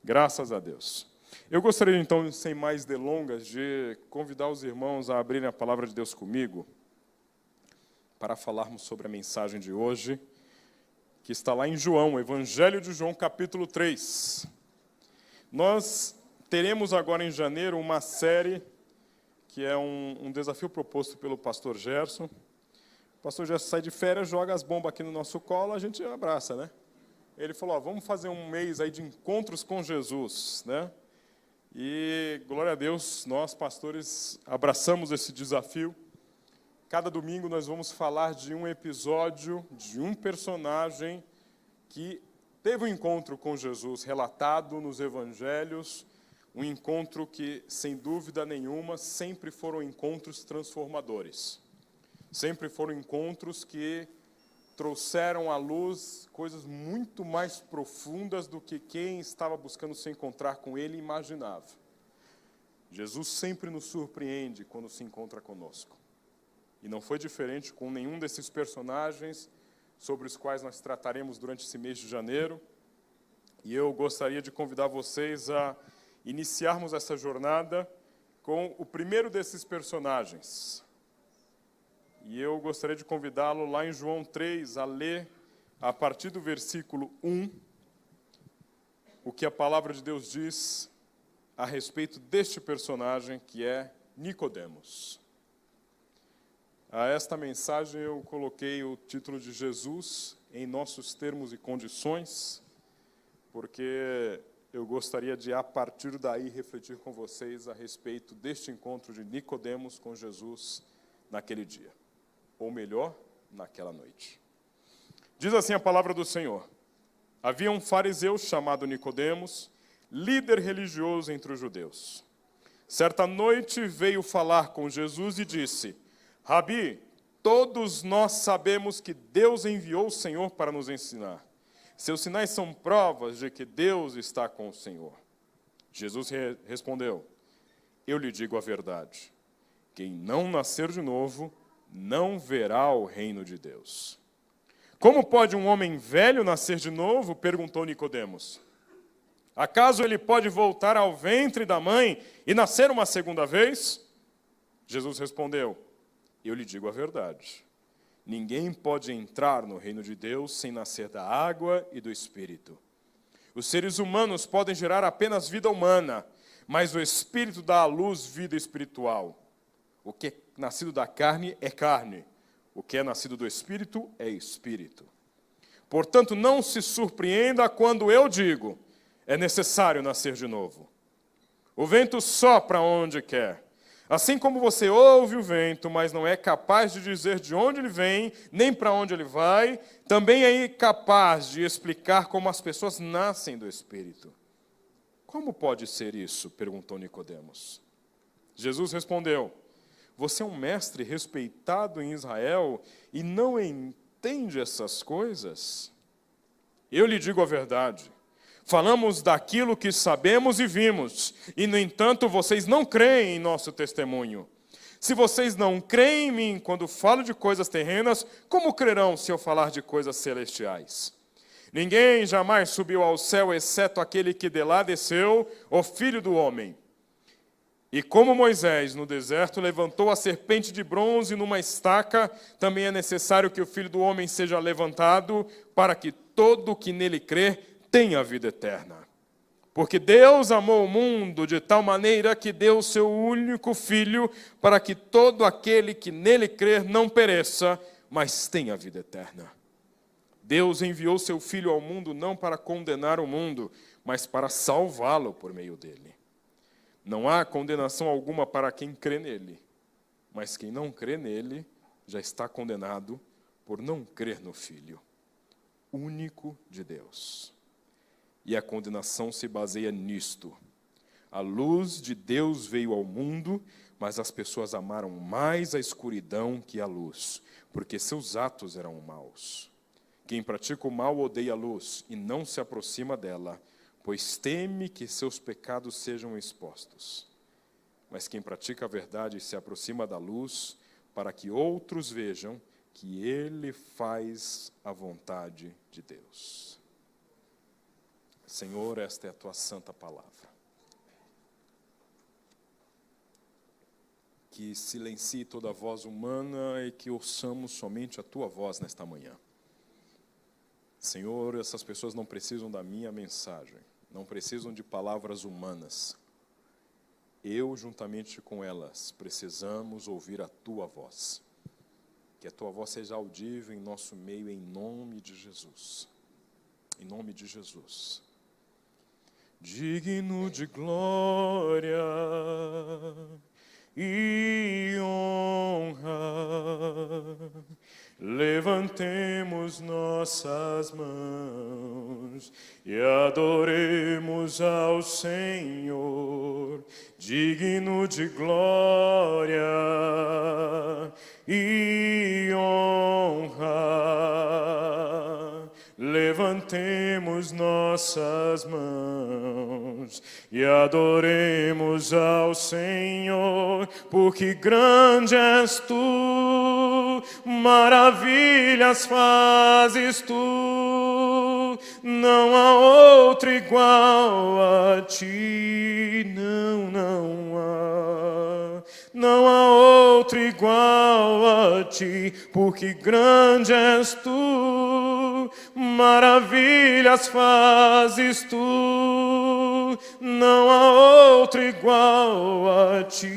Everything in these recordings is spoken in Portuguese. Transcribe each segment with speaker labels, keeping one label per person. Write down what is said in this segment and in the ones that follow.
Speaker 1: Graças a Deus. Eu gostaria, então, sem mais delongas, de convidar os irmãos a abrirem a palavra de Deus comigo para falarmos sobre a mensagem de hoje, que está lá em João, Evangelho de João, capítulo 3. Nós teremos agora em janeiro uma série que é um desafio proposto pelo pastor Gerson. O pastor Gerson sai de férias, joga as bombas aqui no nosso colo, a gente abraça, né? Ele falou, vamos fazer um mês aí de encontros com Jesus, né? E, glória a Deus, nós, pastores, abraçamos esse desafio. Cada domingo nós vamos falar de um episódio, de um personagem que teve um encontro com Jesus, relatado nos evangelhos, um encontro que, sem dúvida nenhuma, sempre foram encontros transformadores. Sempre foram encontros que trouxeram à luz coisas muito mais profundas do que quem estava buscando se encontrar com ele imaginava. Jesus sempre nos surpreende quando se encontra conosco. E não foi diferente com nenhum desses personagens sobre os quais nós trataremos durante esse mês de janeiro. E eu gostaria de convidar vocês a iniciarmos essa jornada com o primeiro desses personagens. E eu gostaria de convidá-lo lá em João 3 a ler, a partir do versículo 1, o que a palavra de Deus diz a respeito deste personagem que é Nicodemos. A esta mensagem eu coloquei o título de Jesus em nossos termos e condições, porque eu gostaria de, a partir daí, refletir com vocês a respeito deste encontro de Nicodemos com Jesus naquele dia. Ou melhor, naquela noite. Diz assim a palavra do Senhor. Havia um fariseu chamado Nicodemos, líder religioso entre os judeus. Certa noite veio falar com Jesus e disse, Rabi, todos nós sabemos que Deus enviou o Senhor para nos ensinar. Seus sinais são provas de que Deus está com o Senhor. Jesus respondeu, eu lhe digo a verdade. Quem não nascer de novo não verá o reino de Deus. Como pode um homem velho nascer de novo? Perguntou Nicodemos. Acaso ele pode voltar ao ventre da mãe e nascer uma segunda vez? Jesus respondeu, eu lhe digo a verdade. Ninguém pode entrar no reino de Deus sem nascer da água e do Espírito. Os seres humanos podem gerar apenas vida humana, mas o Espírito dá à luz vida espiritual. O que é nascido da carne é carne. O que é nascido do Espírito é Espírito. Portanto, não se surpreenda quando eu digo, é necessário nascer de novo. O vento sopra onde quer. Assim como você ouve o vento, mas não é capaz de dizer de onde ele vem, nem para onde ele vai, também é incapaz de explicar como as pessoas nascem do Espírito. Como pode ser isso? Perguntou Nicodemos. Jesus respondeu, você é um mestre respeitado em Israel e não entende essas coisas? Eu lhe digo a verdade. Falamos daquilo que sabemos e vimos, e, no entanto, vocês não creem em nosso testemunho. Se vocês não creem em mim quando falo de coisas terrenas, como crerão se eu falar de coisas celestiais? Ninguém jamais subiu ao céu, exceto aquele que de lá desceu, o Filho do Homem. E como Moisés, no deserto, levantou a serpente de bronze numa estaca, também é necessário que o Filho do Homem seja levantado, para que todo o que nele crê tenha a vida eterna. Porque Deus amou o mundo de tal maneira que deu o seu único Filho, para que todo aquele que nele crer não pereça, mas tenha a vida eterna. Deus enviou seu Filho ao mundo não para condenar o mundo, mas para salvá-lo por meio dele. Não há condenação alguma para quem crê nele, mas quem não crê nele já está condenado por não crer no Filho, único de Deus. E a condenação se baseia nisto. A luz de Deus veio ao mundo, mas as pessoas amaram mais a escuridão que a luz, porque seus atos eram maus. Quem pratica o mal odeia a luz e não se aproxima dela, pois teme que seus pecados sejam expostos. Mas quem pratica a verdade se aproxima da luz, para que outros vejam que ele faz a vontade de Deus. Senhor, esta é a tua santa palavra. Que silencie toda a voz humana e que ouçamos somente a tua voz nesta manhã. Senhor, essas pessoas não precisam da minha mensagem, não precisam de palavras humanas. Eu, juntamente com elas, precisamos ouvir a tua voz. Que a tua voz seja audível em nosso meio, em nome de Jesus. Em nome de Jesus. Digno de glória e honra, levantemos nossas mãos e adoremos ao Senhor, digno de glória e honra. Levantemos nossas mãos e adoremos ao Senhor, porque grande és tu, maravilhas fazes tu, não há outro igual a ti, não há outro igual a ti, porque grande és tu, maravilhas fazes tu, não há outro igual a ti,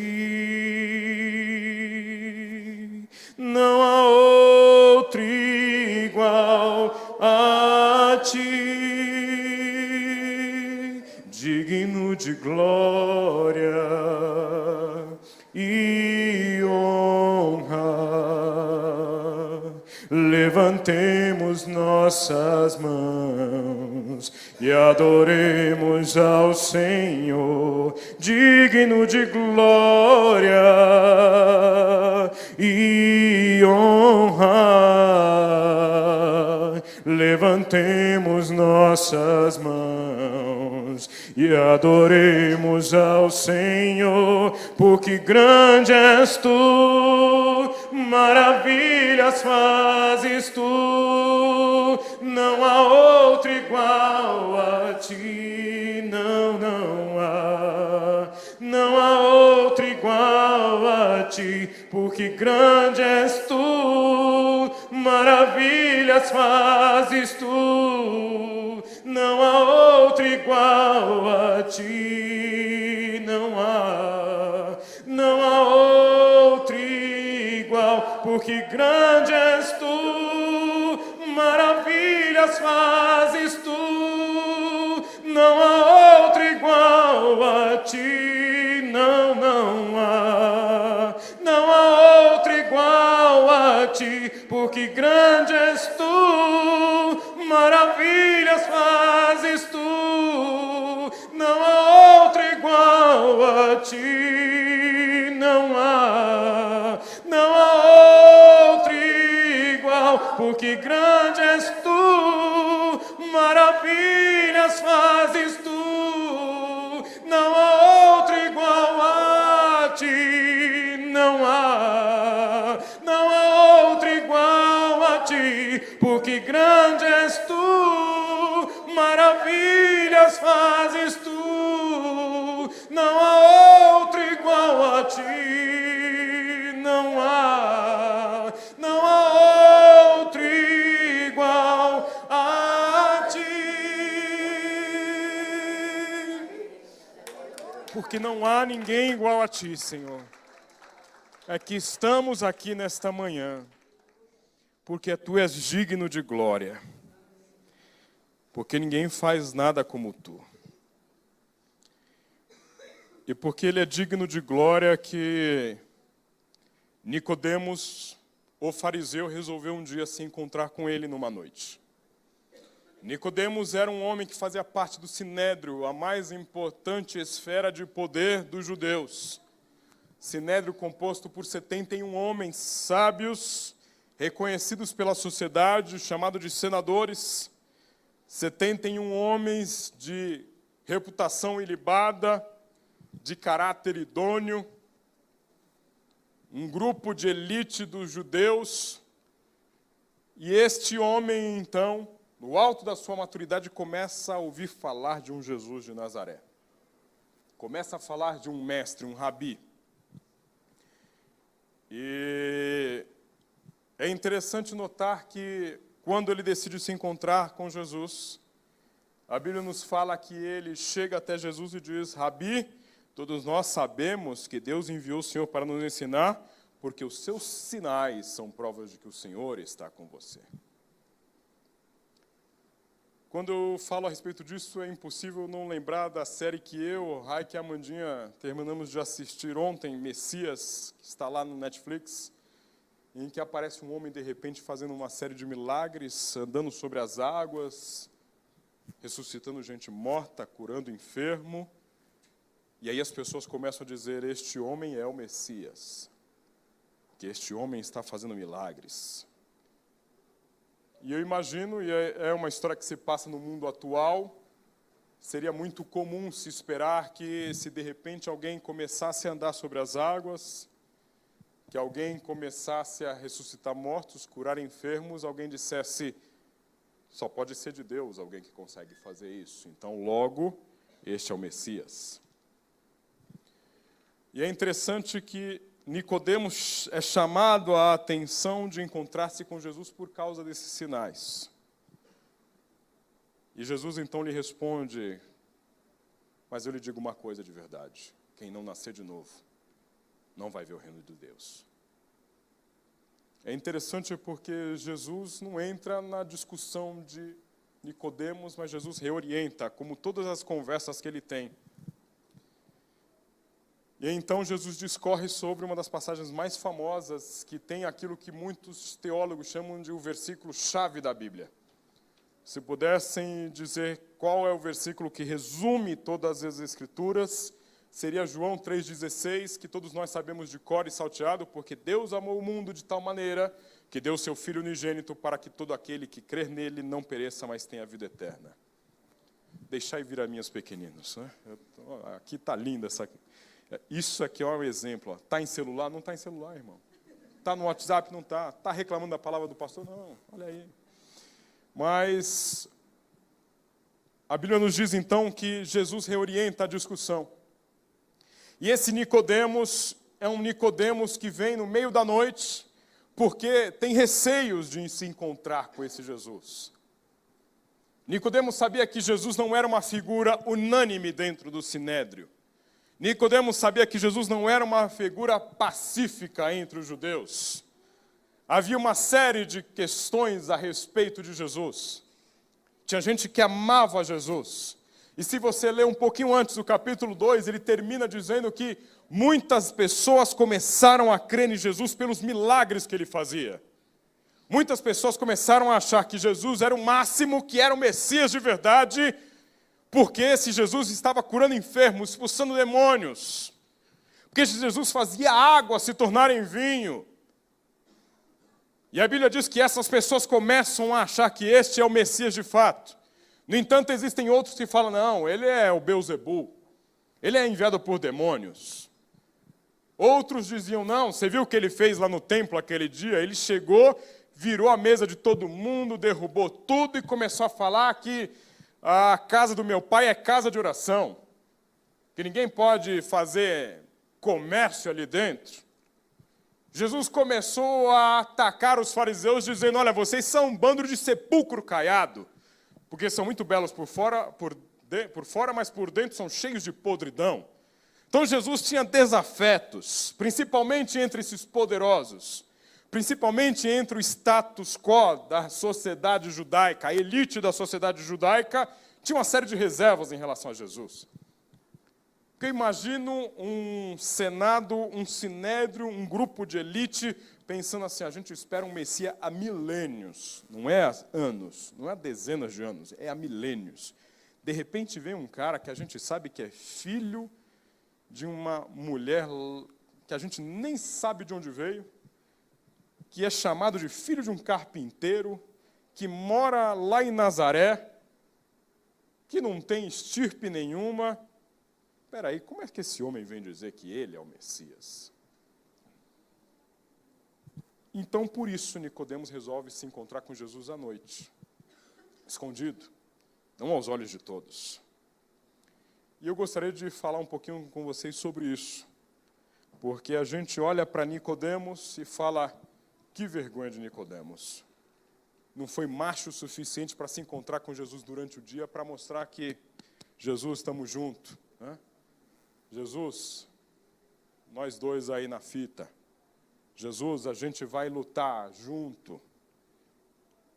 Speaker 1: não há outro igual a ti, digno de glória e honra. Levantemos nossas mãos e adoremos ao Senhor, digno de glória e honra. Levantemos nossas mãos e adoremos ao Senhor, porque grande és tu, maravilhas fazes tu, não há outro igual a ti, não há outro igual a ti, porque grande és tu, maravilhas fazes tu, não há outro igual a ti, não há outro igual, porque grande és tu, maravilhas fazes tu, não há outro igual a ti, não há outro igual a ti, porque grande és tu, maravilhas fazes tu, não há outro igual a ti, não há outro igual, porque grande és tu, maravilhas fazes tu, não há outro igual a ti, não há outro igual a ti, porque grande és tu, maravilhas fazes tu, não há outro igual a ti, não há outro igual a ti. Porque não há ninguém igual a ti, Senhor. É que estamos aqui nesta manhã, porque tu és digno de glória, porque ninguém faz nada como tu. E porque ele é digno de glória que Nicodemos, o fariseu, resolveu um dia se encontrar com ele numa noite. Nicodemos era um homem que fazia parte do Sinédrio, a mais importante esfera de poder dos judeus. Sinédrio composto por 71 homens sábios, reconhecidos pela sociedade, chamado de senadores, 71 homens de reputação ilibada, de caráter idôneo, um grupo de elite dos judeus. E este homem, então, no alto da sua maturidade, começa a ouvir falar de um Jesus de Nazaré. Começa a falar de um mestre, um rabi. E é interessante notar que, quando ele decide se encontrar com Jesus, a Bíblia nos fala que ele chega até Jesus e diz: Rabi, todos nós sabemos que Deus enviou o Senhor para nos ensinar, porque os seus sinais são provas de que o Senhor está com você. Quando eu falo a respeito disso, é impossível não lembrar da série que eu, Raik e a Amandinha terminamos de assistir ontem, Messias, que está lá no Netflix, em que aparece um homem, de repente, fazendo uma série de milagres, andando sobre as águas, ressuscitando gente morta, curando enfermo. E aí as pessoas começam a dizer: este homem é o Messias, que este homem está fazendo milagres. E eu imagino, e é uma história que se passa no mundo atual, seria muito comum se esperar que, se de repente alguém começasse a andar sobre as águas, que alguém começasse a ressuscitar mortos, curar enfermos, alguém dissesse: só pode ser de Deus alguém que consegue fazer isso. Então, logo, este é o Messias. E é interessante que Nicodemos é chamado a atenção de encontrar-se com Jesus por causa desses sinais. E Jesus então lhe responde: mas eu lhe digo uma coisa de verdade, quem não nascer de novo não vai ver o reino de Deus. É interessante porque Jesus não entra na discussão de Nicodemos, mas Jesus reorienta, como todas as conversas que ele tem. E então Jesus discorre sobre uma das passagens mais famosas, que tem aquilo que muitos teólogos chamam de o versículo-chave da Bíblia. Se pudessem dizer qual é o versículo que resume todas as Escrituras, seria João 3,16, que todos nós sabemos de cor e salteado, porque Deus amou o mundo de tal maneira que deu seu Filho unigênito para que todo aquele que crer nele não pereça, mas tenha vida eterna. Deixai vir a minhas pequeninos. Né? Aqui está linda essa... Isso aqui é um exemplo. Está em celular? Não está em celular, irmão. Está no WhatsApp? Não está. Está reclamando da palavra do pastor? Não, olha aí. Mas a Bíblia nos diz, então, que Jesus reorienta a discussão. E esse Nicodemos é um Nicodemos que vem no meio da noite, porque tem receios de se encontrar com esse Jesus. Nicodemos sabia que Jesus não era uma figura unânime dentro do Sinédrio. Nicodemos sabia que Jesus não era uma figura pacífica entre os judeus. Havia uma série de questões a respeito de Jesus. Tinha gente que amava Jesus. E se você ler um pouquinho antes do capítulo 2, ele termina dizendo que muitas pessoas começaram a crer em Jesus pelos milagres que ele fazia. Muitas pessoas começaram a achar que Jesus era o máximo, que era o Messias de verdade, porque esse Jesus estava curando enfermos, expulsando demônios. Porque esse Jesus fazia água se tornar em vinho. E a Bíblia diz que essas pessoas começam a achar que este é o Messias de fato. No entanto, existem outros que falam: não, ele é o Beelzebul. Ele é enviado por demônios. Outros diziam: não, você viu o que ele fez lá no templo aquele dia? Ele chegou, virou a mesa de todo mundo, derrubou tudo e começou a falar que a casa do meu pai é casa de oração, que ninguém pode fazer comércio ali dentro. Jesus começou a atacar os fariseus, dizendo: olha, vocês são um bando de sepulcro caiado, porque são muito belos por fora, mas por dentro são cheios de podridão. Então Jesus tinha desafetos, principalmente entre esses poderosos, principalmente entre o status quo da sociedade judaica, a elite da sociedade judaica, tinha uma série de reservas em relação a Jesus. Porque eu imagino um senado, um sinédrio, um grupo de elite, pensando assim: a gente espera um Messias há milênios, não é há anos, não é há dezenas de anos, é há milênios. De repente vem um cara que a gente sabe que é filho de uma mulher que a gente nem sabe de onde veio, que é chamado de filho de um carpinteiro, que mora lá em Nazaré, que não tem estirpe nenhuma. Espera aí, como é que esse homem vem dizer que ele é o Messias? Então, por isso, Nicodemos resolve se encontrar com Jesus à noite. escondido, não aos olhos de todos. E eu gostaria de falar um pouquinho com vocês sobre isso, porque a gente olha para Nicodemos e fala, que vergonha de Nicodemos. Não foi macho o suficiente para se encontrar com Jesus durante o dia, para mostrar que, Jesus, estamos juntos, né? Jesus, nós dois aí na fita. Jesus, a gente vai lutar junto.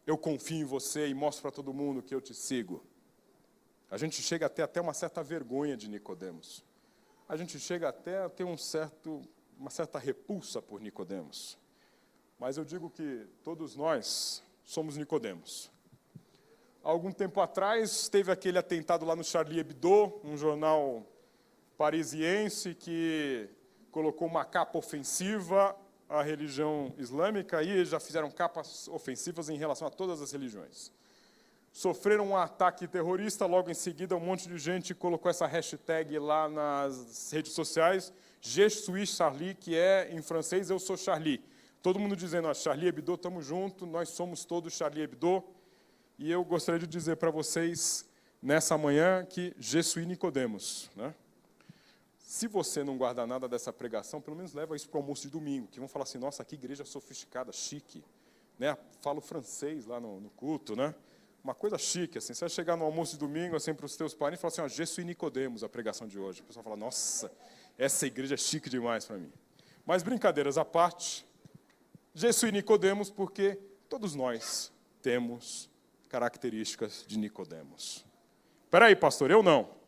Speaker 1: Eu confio em você e mostro para todo mundo que eu te sigo. A gente chega a ter até uma certa vergonha de Nicodemos. A gente chega até a ter uma certa repulsa por Nicodemos. Mas eu digo que todos nós somos Nicodemos. Há algum tempo atrás, teve aquele atentado lá no Charlie Hebdo, um jornal parisiense que colocou uma capa ofensiva à religião islâmica e já fizeram capas ofensivas em relação a todas as religiões. Sofreram um ataque terrorista, logo em seguida um monte de gente colocou essa hashtag lá nas redes sociais, Je suis Charlie, que é, em francês, eu sou Charlie. Todo mundo dizendo, Charlie Hebdo, estamos juntos, nós somos todos Charlie Hebdo. E eu gostaria de dizer para vocês, nessa manhã, que Je suis Nicodemos, né? Se você não guardar nada dessa pregação, pelo menos leva isso para o almoço de domingo, que vão falar assim, nossa, que igreja sofisticada, chique. Né? Falo francês lá no culto, né? Uma coisa chique, assim, você vai chegar no almoço de domingo, assim, para os teus parentes e falar assim, Je suis Nicodemos, a pregação de hoje. O pessoal fala, nossa, essa igreja é chique demais para mim. Mas brincadeiras à parte, Je suis Nicodemos porque todos nós temos características de Nicodemos. Espera aí, pastor, eu não.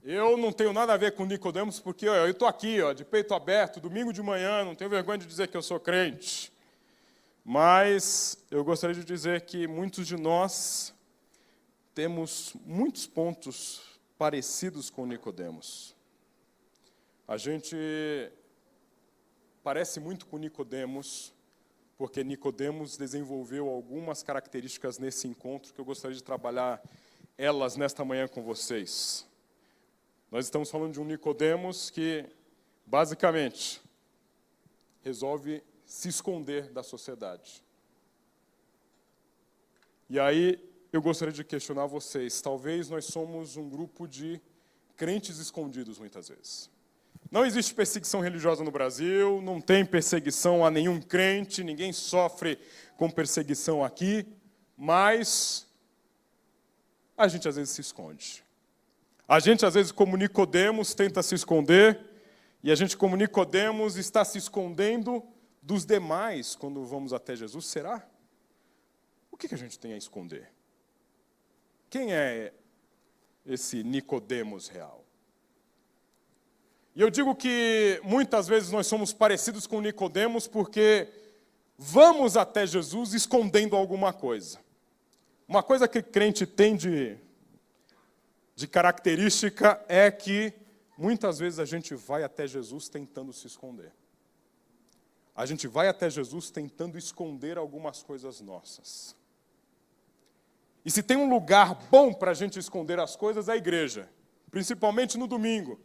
Speaker 1: Eu não tenho nada a ver com Nicodemos porque eu estou aqui, de peito aberto, domingo de manhã, não tenho vergonha de dizer que eu sou crente. Mas eu gostaria de dizer que muitos de nós temos muitos pontos parecidos com Nicodemos. A gente parece muito com Nicodemos, porque Nicodemos desenvolveu algumas características nesse encontro que eu gostaria de trabalhar elas nesta manhã com vocês. Nós estamos falando de um Nicodemos que, basicamente, resolve se esconder da sociedade. E aí, eu gostaria de questionar vocês. Talvez nós somos um grupo de crentes escondidos, muitas vezes. Não existe perseguição religiosa no Brasil, não tem perseguição a nenhum crente, ninguém sofre com perseguição aqui, mas a gente às vezes se esconde. A gente às vezes, como Nicodemos, tenta se esconder, e a gente, como Nicodemos, está se escondendo dos demais quando vamos até Jesus. Será? O que a gente tem a esconder? Quem é esse Nicodemos real? E eu digo que muitas vezes nós somos parecidos com Nicodemos porque vamos até Jesus escondendo alguma coisa. Uma coisa que crente tem de característica é que muitas vezes a gente vai até Jesus tentando se esconder. A gente vai até Jesus tentando esconder algumas coisas nossas. E se tem um lugar bom para a gente esconder as coisas, é a igreja. Principalmente no domingo.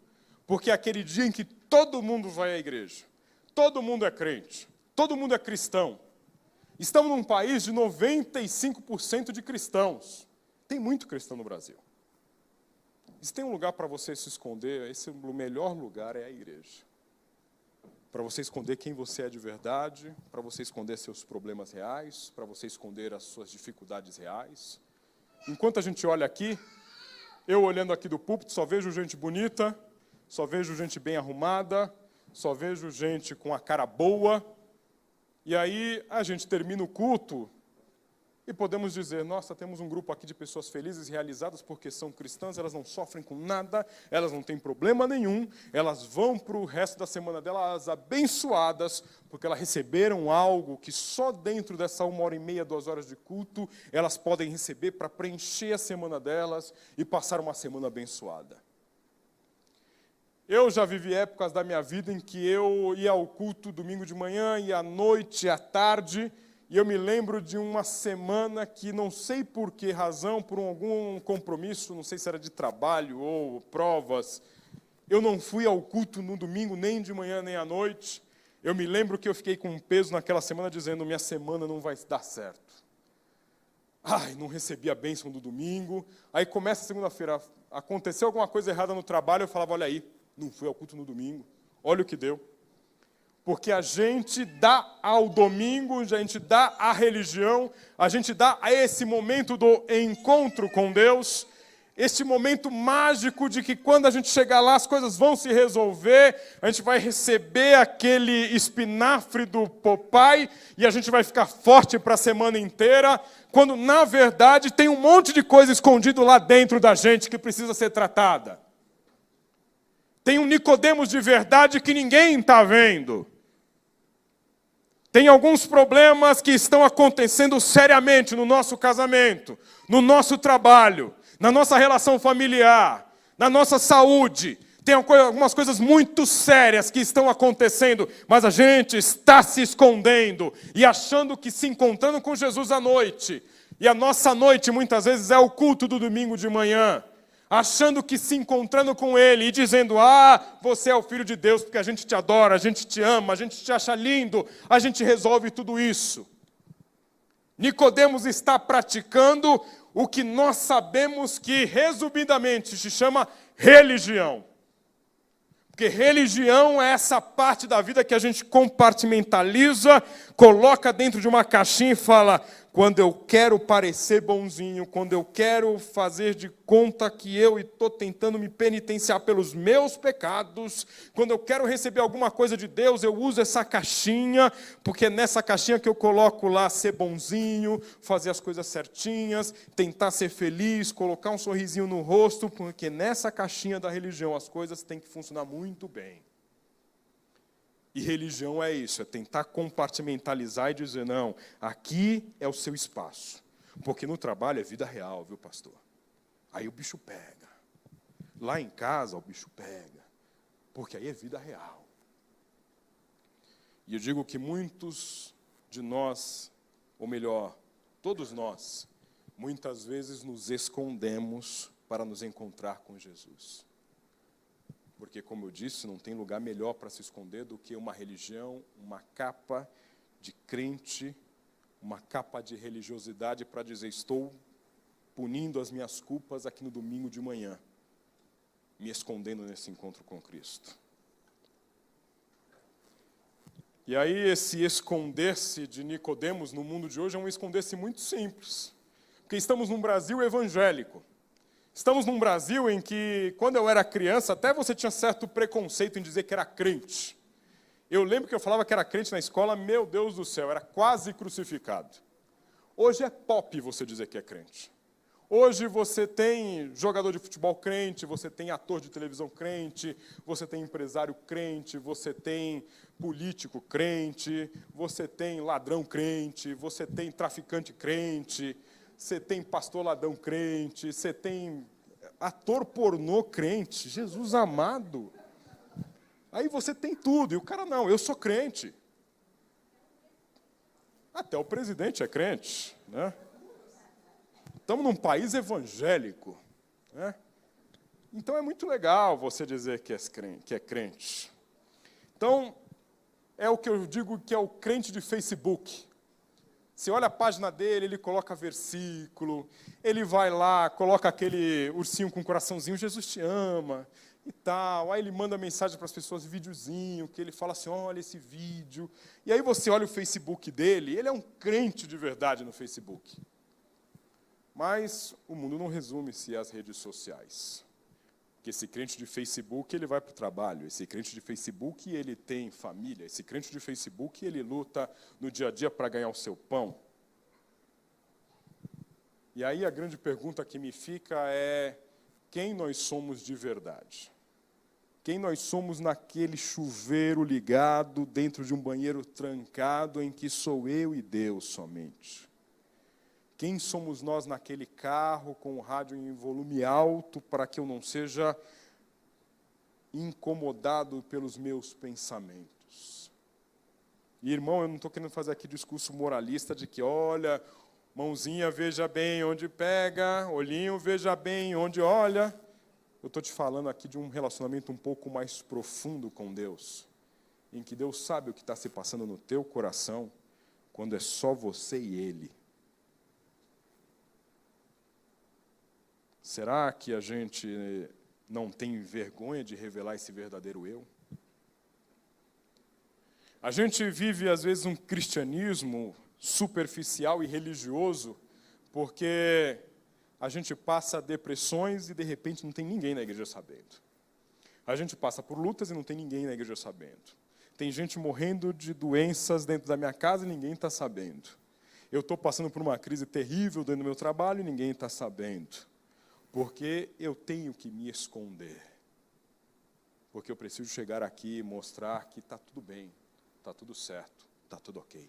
Speaker 1: Porque é aquele dia em que todo mundo vai à igreja. Todo mundo é crente. Todo mundo é cristão. Estamos num país de 95% de cristãos. Tem muito cristão no Brasil. E se tem um lugar para você se esconder, o melhor lugar é a igreja. Para você esconder quem você é de verdade, para você esconder seus problemas reais, para você esconder as suas dificuldades reais. Enquanto a gente olha aqui, eu olhando aqui do púlpito, só vejo gente bonita, só vejo gente bem arrumada, só vejo gente com a cara boa. E aí a gente termina o culto e podemos dizer, nossa, temos um grupo aqui de pessoas felizes e realizadas porque são cristãs, elas não sofrem com nada, elas não têm problema nenhum, elas vão para o resto da semana delas abençoadas, porque elas receberam algo que só dentro dessa 1h30, 2 horas de culto, elas podem receber para preencher a semana delas e passar uma semana abençoada. Eu já vivi épocas da minha vida em que eu ia ao culto domingo de manhã, ia à noite, à tarde. E eu me lembro de uma semana que, não sei por que razão, por algum compromisso, não sei se era de trabalho ou provas, eu não fui ao culto no domingo, nem de manhã, nem à noite. Eu me lembro que eu fiquei com um peso naquela semana dizendo, minha semana não vai dar certo. Ai, não recebi a bênção do domingo. Aí começa a segunda-feira, aconteceu alguma coisa errada no trabalho, eu falava, olha aí, não fui ao culto no domingo, olha o que deu. Porque a gente dá ao domingo, a gente dá à religião, a gente dá a esse momento do encontro com Deus, este momento mágico de que quando a gente chegar lá as coisas vão se resolver, a gente vai receber aquele espinafre do Popeye e a gente vai ficar forte para a semana inteira, quando na verdade tem um monte de coisa escondido lá dentro da gente que precisa ser tratada. Tem um Nicodemos de verdade que ninguém está vendo. Tem alguns problemas que estão acontecendo seriamente no nosso casamento, no nosso trabalho, na nossa relação familiar, na nossa saúde. Tem algumas coisas muito sérias que estão acontecendo, mas a gente está se escondendo e achando que se encontrando com Jesus à noite. E a nossa noite, muitas vezes, é o culto do domingo de manhã. Achando que se encontrando com Ele e dizendo, você é o Filho de Deus, porque a gente te adora, a gente te ama, a gente te acha lindo, a gente resolve tudo isso. Nicodemos está praticando o que nós sabemos que, resumidamente, se chama religião. Porque religião é essa parte da vida que a gente compartimentaliza, coloca dentro de uma caixinha e fala, quando eu quero parecer bonzinho, quando eu quero fazer de conta que eu estou tentando me penitenciar pelos meus pecados, quando eu quero receber alguma coisa de Deus, eu uso essa caixinha, porque é nessa caixinha que eu coloco lá ser bonzinho, fazer as coisas certinhas, tentar ser feliz, colocar um sorrisinho no rosto, porque nessa caixinha da religião as coisas têm que funcionar muito bem. E religião é isso, é tentar compartimentalizar e dizer, não, aqui é o seu espaço. Porque no trabalho é vida real, viu, pastor? Aí o bicho pega. Lá em casa o bicho pega. Porque aí é vida real. E eu digo que muitos de nós, ou melhor, todos nós, muitas vezes nos escondemos para nos encontrar com Jesus. Porque, como eu disse, não tem lugar melhor para se esconder do que uma religião, uma capa de crente, uma capa de religiosidade para dizer, estou punindo as minhas culpas aqui no domingo de manhã, me escondendo nesse encontro com Cristo. E aí, esse esconder-se de Nicodemos no mundo de hoje é um esconder-se muito simples. Porque estamos num Brasil evangélico. Estamos num Brasil em que, quando eu era criança, até você tinha certo preconceito em dizer que era crente. Eu lembro que eu falava que era crente na escola, meu Deus do céu, era quase crucificado. Hoje é pop você dizer que é crente. Hoje você tem jogador de futebol crente, você tem ator de televisão crente, você tem empresário crente, você tem político crente, você tem ladrão crente, você tem traficante crente, você tem pastor ladrão crente, você tem ator pornô crente, Jesus amado. Aí você tem tudo, e o cara não, eu sou crente. Até o presidente é crente, né? Estamos num país evangélico, né? Então é muito legal você dizer que é crente. Então, é o que eu digo que é o crente de Facebook. Você olha a página dele, ele coloca versículo, ele vai lá, coloca aquele ursinho com coraçãozinho, Jesus te ama, e tal. Aí ele manda mensagem para as pessoas, videozinho, que ele fala assim, olha esse vídeo. E aí você olha o Facebook dele, ele é um crente de verdade no Facebook. Mas o mundo não resume-se às redes sociais. Porque esse crente de Facebook, ele vai para o trabalho. Esse crente de Facebook, ele tem família. Esse crente de Facebook, ele luta no dia a dia para ganhar o seu pão. E aí a grande pergunta que me fica é, quem nós somos de verdade? Quem nós somos naquele chuveiro ligado, dentro de um banheiro trancado, em que sou eu e Deus somente? Quem somos nós naquele carro com o rádio em volume alto para que eu não seja incomodado pelos meus pensamentos? E, irmão, eu não estou querendo fazer aqui discurso moralista de que, olha, mãozinha veja bem onde pega, olhinho veja bem onde olha. Eu estou te falando aqui de um relacionamento um pouco mais profundo com Deus, em que Deus sabe o que está se passando no teu coração quando é só você e Ele. Será que a gente não tem vergonha de revelar esse verdadeiro eu? A gente vive, às vezes, um cristianismo superficial e religioso porque a gente passa depressões e, de repente, não tem ninguém na igreja sabendo. A gente passa por lutas e não tem ninguém na igreja sabendo. Tem gente morrendo de doenças dentro da minha casa e ninguém está sabendo. Eu estou passando por uma crise terrível dentro do meu trabalho e ninguém está sabendo. Porque eu tenho que me esconder. Porque eu preciso chegar aqui e mostrar que está tudo bem, está tudo certo, está tudo ok.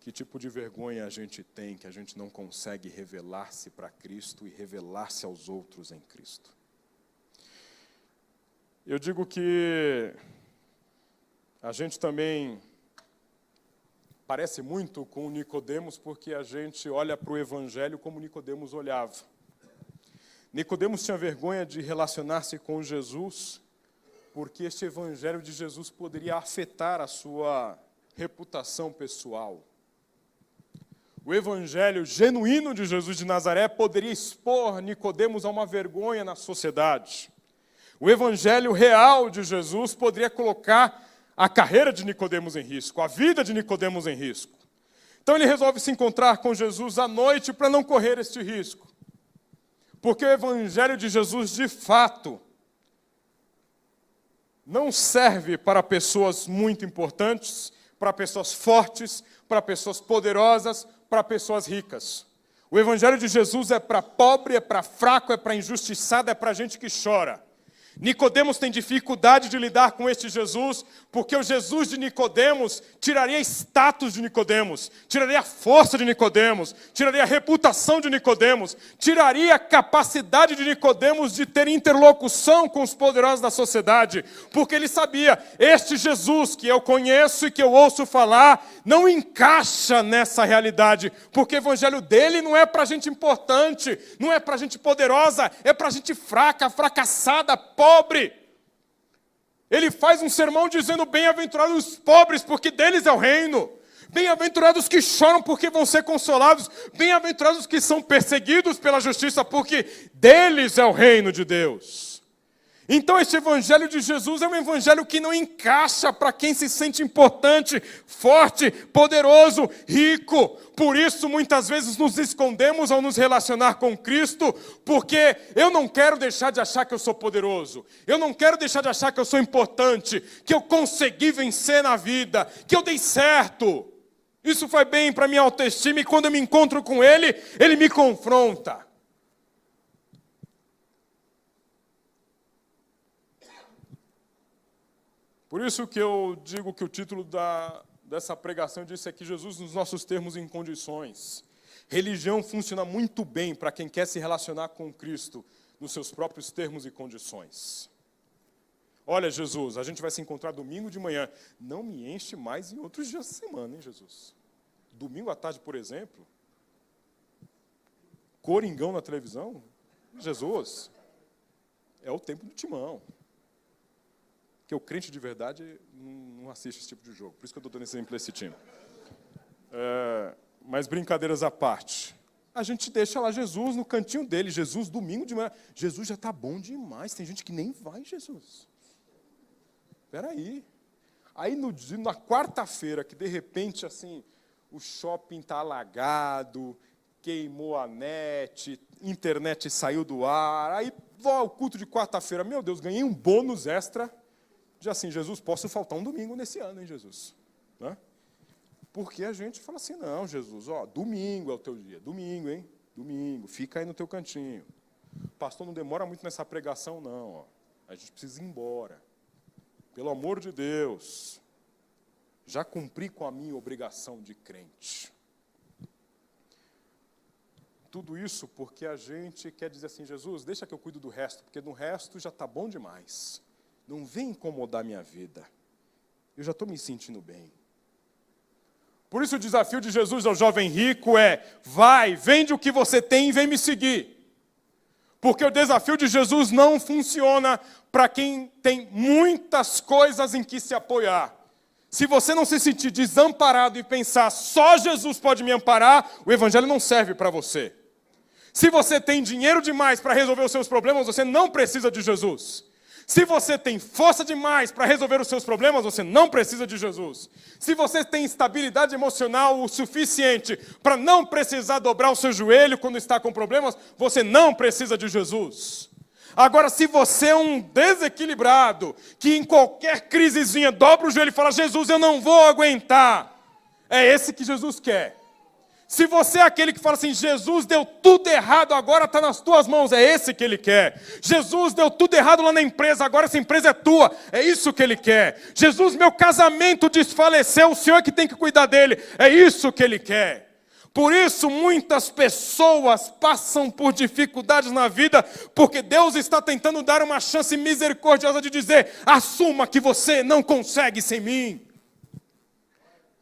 Speaker 1: Que tipo de vergonha a gente tem que a gente não consegue revelar-se para Cristo e revelar-se aos outros em Cristo? Eu digo que a gente também parece muito com o Nicodemos porque a gente olha para o Evangelho como Nicodemos olhava. Nicodemos tinha vergonha de relacionar-se com Jesus porque este Evangelho de Jesus poderia afetar a sua reputação pessoal. O Evangelho genuíno de Jesus de Nazaré poderia expor Nicodemos a uma vergonha na sociedade. O Evangelho real de Jesus poderia colocar a carreira de Nicodemos em risco, a vida de Nicodemos em risco. Então ele resolve se encontrar com Jesus à noite para não correr este risco. Porque o Evangelho de Jesus, de fato, não serve para pessoas muito importantes, para pessoas fortes, para pessoas poderosas, para pessoas ricas. O Evangelho de Jesus é para pobre, é para fraco, é para injustiçado, é para gente que chora. Nicodemos tem dificuldade de lidar com este Jesus, porque o Jesus de Nicodemos tiraria status de Nicodemos, tiraria a força de Nicodemos, tiraria a reputação de Nicodemos, tiraria a capacidade de Nicodemos de ter interlocução com os poderosos da sociedade, porque ele sabia, este Jesus que eu conheço e que eu ouço falar, não encaixa nessa realidade, porque o evangelho dele não é para gente importante, não é para gente poderosa, é para gente fraca, fracassada, pobre. Ele faz um sermão dizendo: bem-aventurados os pobres, porque deles é o reino. Bem-aventurados que choram, porque vão ser consolados. Bem-aventurados que são perseguidos pela justiça, porque deles é o reino de Deus. Então este evangelho de Jesus é um evangelho que não encaixa para quem se sente importante, forte, poderoso, rico. Por isso, muitas vezes nos escondemos ao nos relacionar com Cristo, porque eu não quero deixar de achar que eu sou poderoso. Eu não quero deixar de achar que eu sou importante, que eu consegui vencer na vida, que eu dei certo. Isso faz bem para a minha autoestima e quando eu me encontro com Ele, Ele me confronta. Por isso que eu digo que o título dessa pregação disse aqui: Jesus nos nossos termos e condições. Religião funciona muito bem para quem quer se relacionar com Cristo nos seus próprios termos e condições. Olha, Jesus, a gente vai se encontrar domingo de manhã. Não me enche mais em outros dias da semana, hein, Jesus? Domingo à tarde, por exemplo. Coringão na televisão. Jesus, é o tempo do timão. Porque o crente de verdade não assiste esse tipo de jogo. Por isso que eu estou dando esse exemplo desse time. Mas brincadeiras à parte. A gente deixa lá Jesus no cantinho dele. Jesus, domingo de manhã. Jesus já está bom demais. Tem gente que nem vai, Jesus. Espera aí. Aí na quarta-feira, que de repente assim, o shopping está alagado, queimou a net, internet saiu do ar. Aí vai ao culto de quarta-feira. Meu Deus, ganhei um bônus extra. Diz assim: Jesus, posso faltar um domingo nesse ano, hein, Jesus? Né? Porque a gente fala assim: não, Jesus, domingo é o teu dia. Domingo, hein? Domingo, fica aí no teu cantinho. Pastor, não demora muito nessa pregação, não. A gente precisa ir embora. Pelo amor de Deus, já cumpri com a minha obrigação de crente. Tudo isso porque a gente quer dizer assim: Jesus, deixa que eu cuido do resto, porque no resto já está bom demais. Não vem incomodar minha vida. Eu já estou me sentindo bem. Por isso o desafio de Jesus ao jovem rico é: vai, vende o que você tem e vem me seguir. Porque o desafio de Jesus não funciona para quem tem muitas coisas em que se apoiar. Se você não se sentir desamparado e pensar: só Jesus pode me amparar, o evangelho não serve para você. Se você tem dinheiro demais para resolver os seus problemas, você não precisa de Jesus. Se você tem força demais para resolver os seus problemas, você não precisa de Jesus. Se você tem estabilidade emocional o suficiente para não precisar dobrar o seu joelho quando está com problemas, você não precisa de Jesus. Agora, se você é um desequilibrado, que em qualquer crisezinha dobra o joelho e fala, Jesus, eu não vou aguentar, é esse que Jesus quer. Se você é aquele que fala assim, Jesus deu tudo errado, agora está nas tuas mãos, é esse que Ele quer. Jesus deu tudo errado lá na empresa, agora essa empresa é tua, é isso que Ele quer. Jesus, meu casamento desfaleceu, o Senhor é que tem que cuidar dele, é isso que Ele quer. Por isso muitas pessoas passam por dificuldades na vida, porque Deus está tentando dar uma chance misericordiosa de dizer, assuma que você não consegue sem mim.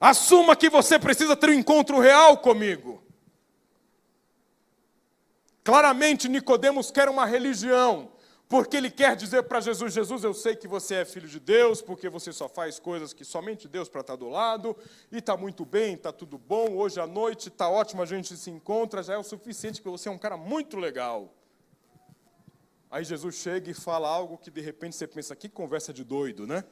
Speaker 1: Assuma que você precisa ter um encontro real comigo. Claramente, Nicodemos quer uma religião, porque ele quer dizer para Jesus, Jesus, eu sei que você é filho de Deus, porque você só faz coisas que somente Deus para estar do lado, e está muito bem, está tudo bom, hoje à noite está ótimo, a gente se encontra, já é o suficiente, porque você é um cara muito legal. Aí Jesus chega e fala algo que de repente você pensa, que conversa de doido, né?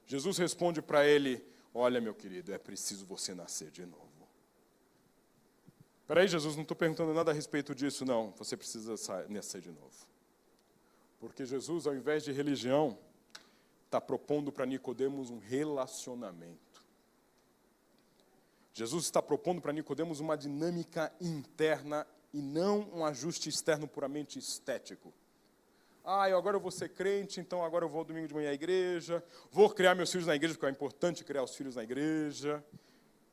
Speaker 1: Jesus responde para ele, olha, meu querido, é preciso você nascer de novo. Espera aí, Jesus, não estou perguntando nada a respeito disso, não. Você precisa nascer de novo. Porque Jesus, ao invés de religião, está propondo para Nicodemos um relacionamento. Jesus está propondo para Nicodemos uma dinâmica interna e não um ajuste externo puramente estético. Agora eu vou ser crente, então agora eu vou domingo de manhã à igreja, vou criar meus filhos na igreja, porque é importante criar os filhos na igreja,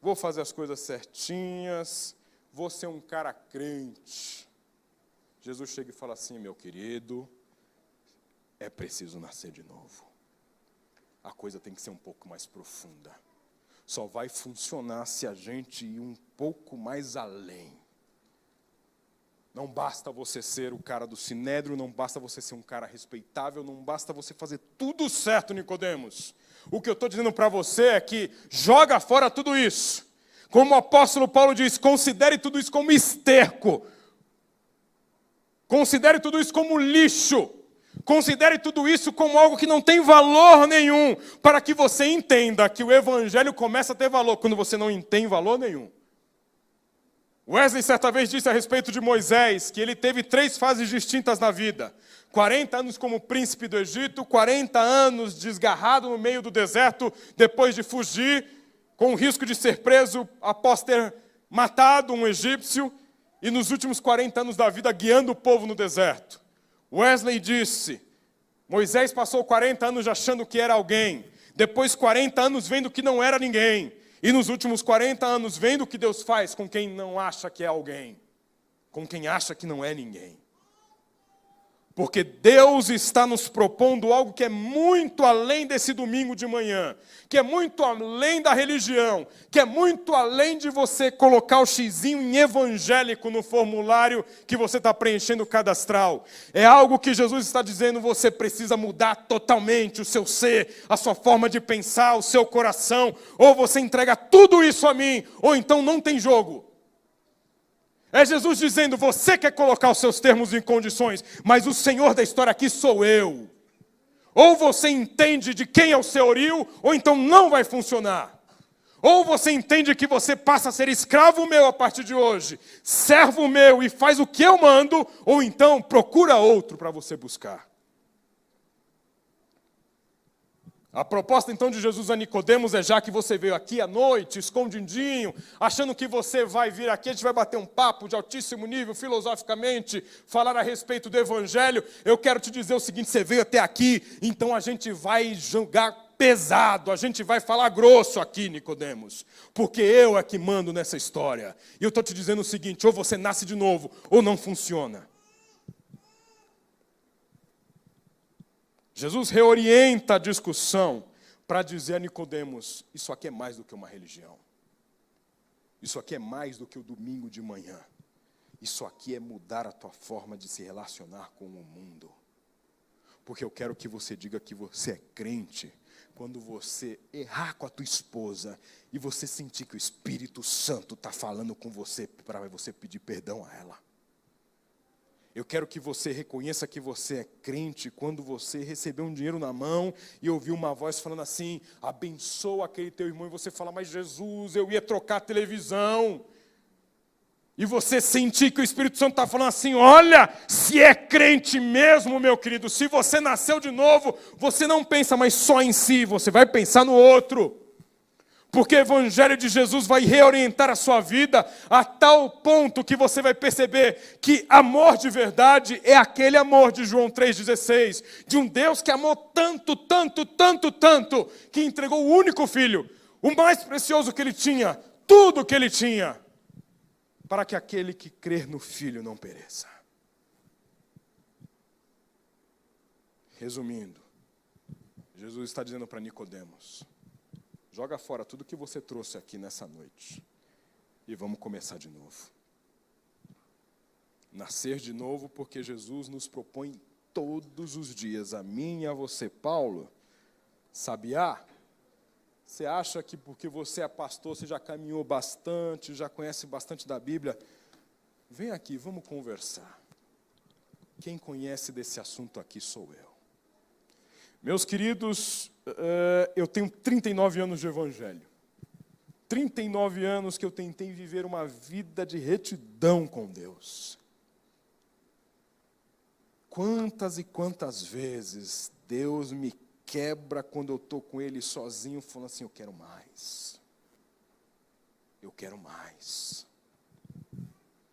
Speaker 1: vou fazer as coisas certinhas, vou ser um cara crente. Jesus chega e fala assim, meu querido, é preciso nascer de novo. A coisa tem que ser um pouco mais profunda. Só vai funcionar se a gente ir um pouco mais além. Não basta você ser o cara do sinédrio, não basta você ser um cara respeitável, não basta você fazer tudo certo, Nicodemos. O que eu estou dizendo para você é que joga fora tudo isso. Como o apóstolo Paulo diz, considere tudo isso como esterco. Considere tudo isso como lixo. Considere tudo isso como algo que não tem valor nenhum, para que você entenda que o evangelho começa a ter valor quando você não tem valor nenhum. Wesley certa vez disse a respeito de Moisés que ele teve 3 fases distintas na vida. 40 anos como príncipe do Egito, 40 anos desgarrado no meio do deserto, depois de fugir, com o risco de ser preso após ter matado um egípcio, e nos últimos 40 anos da vida guiando o povo no deserto. Wesley disse, Moisés passou 40 anos achando que era alguém, depois 40 anos vendo que não era ninguém, e nos últimos 40 anos, vendo o que Deus faz com quem não acha que é alguém, com quem acha que não é ninguém. Porque Deus está nos propondo algo que é muito além desse domingo de manhã, que é muito além da religião, que é muito além de você colocar o xizinho em evangélico no formulário que você está preenchendo cadastral. É algo que Jesus está dizendo, você precisa mudar totalmente o seu ser, a sua forma de pensar, o seu coração, ou você entrega tudo isso a mim, ou então não tem jogo. É Jesus dizendo, você quer colocar os seus termos em condições, mas o Senhor da história aqui sou eu. Ou você entende de quem é o senhorio, ou então não vai funcionar. Ou você entende que você passa a ser escravo meu a partir de hoje, servo meu e faz o que eu mando, ou então procura outro para você buscar. A proposta então de Jesus a Nicodemos é, já que você veio aqui à noite, escondidinho, achando que você vai vir aqui, a gente vai bater um papo de altíssimo nível, filosoficamente, falar a respeito do evangelho, eu quero te dizer o seguinte, você veio até aqui, então a gente vai julgar pesado, a gente vai falar grosso aqui, Nicodemos, porque eu é que mando nessa história. E eu estou te dizendo o seguinte, ou você nasce de novo, ou não funciona. Jesus reorienta a discussão para dizer a Nicodemos, isso aqui é mais do que uma religião. Isso aqui é mais do que o domingo de manhã. Isso aqui é mudar a tua forma de se relacionar com o mundo. Porque eu quero que você diga que você é crente quando você errar com a tua esposa e você sentir que o Espírito Santo está falando com você para você pedir perdão a ela. Eu quero que você reconheça que você é crente quando você recebeu um dinheiro na mão e ouviu uma voz falando assim, abençoa aquele teu irmão, e você fala, mas Jesus, eu ia trocar a televisão. E você sentir que o Espírito Santo está falando assim, olha, se é crente mesmo, meu querido, se você nasceu de novo, você não pensa mais só em si, você vai pensar no outro. Porque o Evangelho de Jesus vai reorientar a sua vida a tal ponto que você vai perceber que amor de verdade é aquele amor de João 3,16, de um Deus que amou tanto, tanto, tanto, tanto, que entregou o único filho, o mais precioso que ele tinha, tudo que ele tinha, para que aquele que crer no Filho não pereça. Resumindo, Jesus está dizendo para Nicodemos, joga fora tudo que você trouxe aqui nessa noite e vamos começar de novo. Nascer de novo porque Jesus nos propõe todos os dias, a mim e a você. Paulo, sabiá? Você acha que porque você é pastor, você já caminhou bastante, já conhece bastante da Bíblia? Vem aqui, vamos conversar. Quem conhece desse assunto aqui sou eu. Meus queridos, eu tenho 39 anos de evangelho. 39 anos que eu tentei viver uma vida de retidão com Deus. Quantas e quantas vezes Deus me quebra quando eu estou com Ele sozinho, falando assim, eu quero mais. Eu quero mais.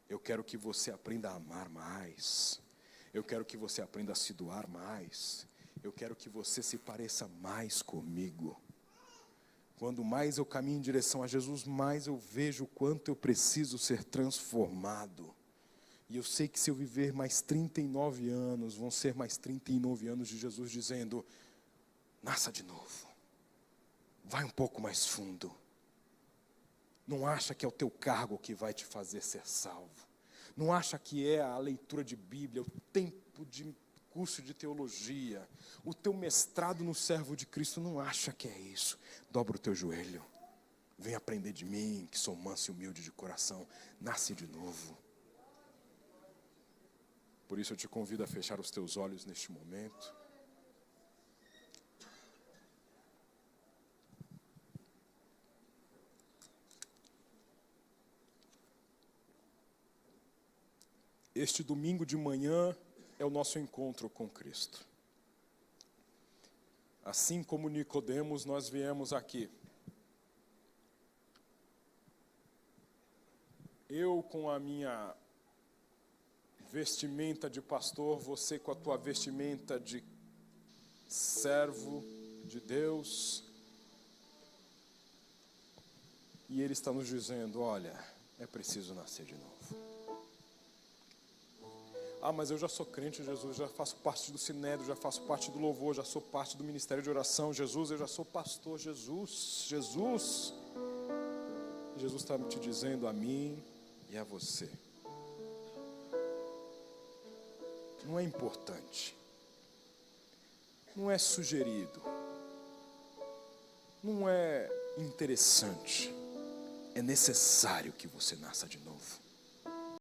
Speaker 1: Eu quero que você aprenda a amar mais. Eu quero que você aprenda a se doar mais. Eu quero que você se pareça mais comigo. Quando mais eu caminho em direção a Jesus, mais eu vejo o quanto eu preciso ser transformado. E eu sei que se eu viver mais 39 anos, vão ser mais 39 anos de Jesus dizendo, nasça de novo. Vai um pouco mais fundo. Não acha que é o teu cargo que vai te fazer ser salvo. Não acha que é a leitura de Bíblia, o tempo de curso de teologia, o teu mestrado no servo de Cristo, não acha que é isso. Dobra o teu joelho. Vem aprender de mim, que sou manso e humilde de coração. Nasce de novo. Por isso eu te convido a fechar os teus olhos neste momento. Este domingo de manhã é o nosso encontro com Cristo. Assim como Nicodemos, nós viemos aqui. Eu com a minha vestimenta de pastor, você com a tua vestimenta de servo de Deus. E Ele está nos dizendo, olha, é preciso nascer de novo. Ah, mas eu já sou crente, Jesus, já faço parte do Sinédrio, já faço parte do louvor, já sou parte do ministério de oração. Jesus, eu já sou pastor. Jesus. Jesus está te dizendo a mim e a você. Não é importante. Não é sugerido. Não é interessante. É necessário que você nasça de novo.